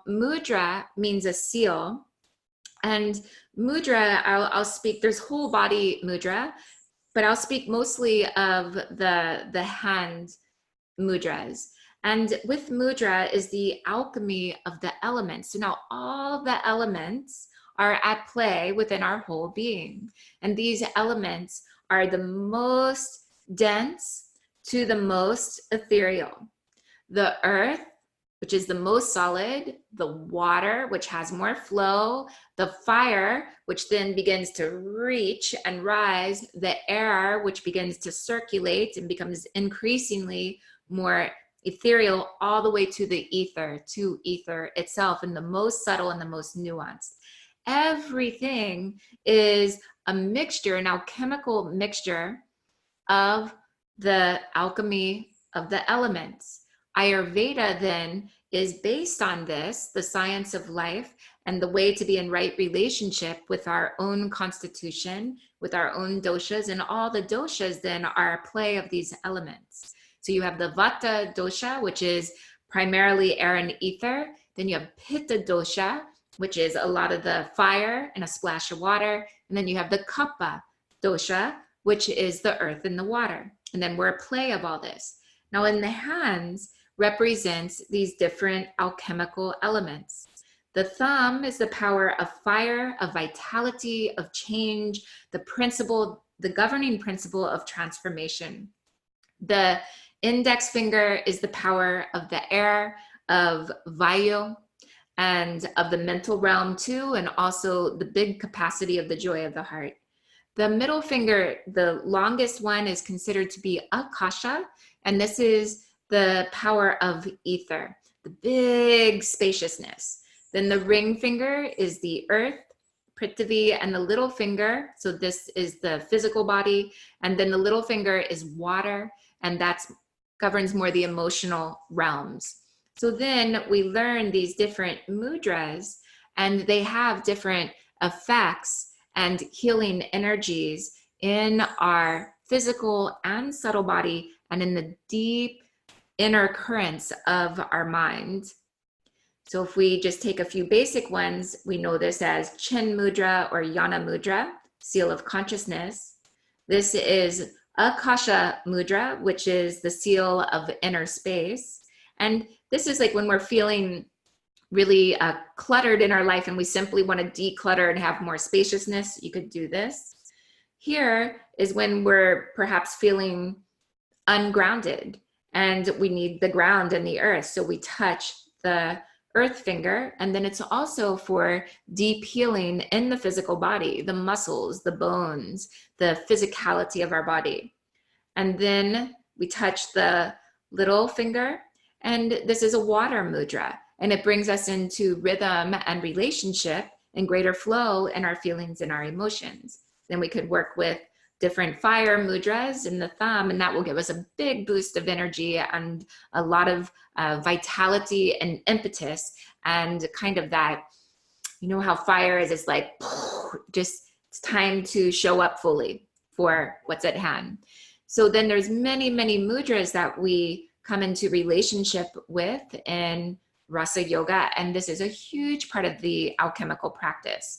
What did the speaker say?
mudra means a seal. And mudra, I'll speak, there's whole body mudra, but I'll speak mostly of the hand mudras. And with mudra is the alchemy of the elements. So now all the elements are at play within our whole being. And these elements are the most dense to the most ethereal. The earth, which is the most solid, the water, which has more flow, the fire, which then begins to reach and rise, the air, which begins to circulate and becomes increasingly more ethereal, all the way to the ether, to ether itself, and the most subtle and the most nuanced. Everything is a mixture, an alchemical mixture of the alchemy of the elements. Ayurveda then is based on this, the science of life, and the way to be in right relationship with our own constitution, with our own doshas, and all the doshas then are a play of these elements. So you have the Vata dosha, which is primarily air and ether. Then you have Pitta dosha, which is a lot of the fire and a splash of water. And then you have the Kapha dosha, which is the earth and the water. And then we're a play of all this. Now in the hands represents these different alchemical elements. The thumb is the power of fire, of vitality, of change, the principle, the governing principle of transformation. The index finger is the power of the air, of Vayu, and of the mental realm too, and also the big capacity of the joy of the heart. The middle finger, the longest one, is considered to be Akasha, and this is the power of ether, the big spaciousness. Then the ring finger is the earth, Prithvi, and the little finger, so this is the physical body, and then the little finger is water, and that governs more the emotional realms. So then we learn these different mudras, and they have different effects and healing energies in our physical and subtle body and in the deep inner currents of our mind. So if we just take a few basic ones, we know this as Chin Mudra or Yana Mudra, seal of consciousness. This is Akasha Mudra, which is the seal of inner space. And this is like when we're feeling really cluttered in our life and we simply want to declutter and have more spaciousness, you could do this. Here is when we're perhaps feeling ungrounded and we need the ground and the earth. So we touch the earth finger, and then it's also for deep healing in the physical body, the muscles, the bones, the physicality of our body. And then we touch the little finger, and this is a water mudra, and it brings us into rhythm and relationship and greater flow in our feelings and our emotions. Then we could work with different fire mudras in the thumb, and that will give us a big boost of energy and a lot of vitality and impetus, and kind of that, you know how fire is, it's like, just it's time to show up fully for what's at hand. So then there's many, many mudras that we come into relationship with in Rasa Yoga, and this is a huge part of the alchemical practice.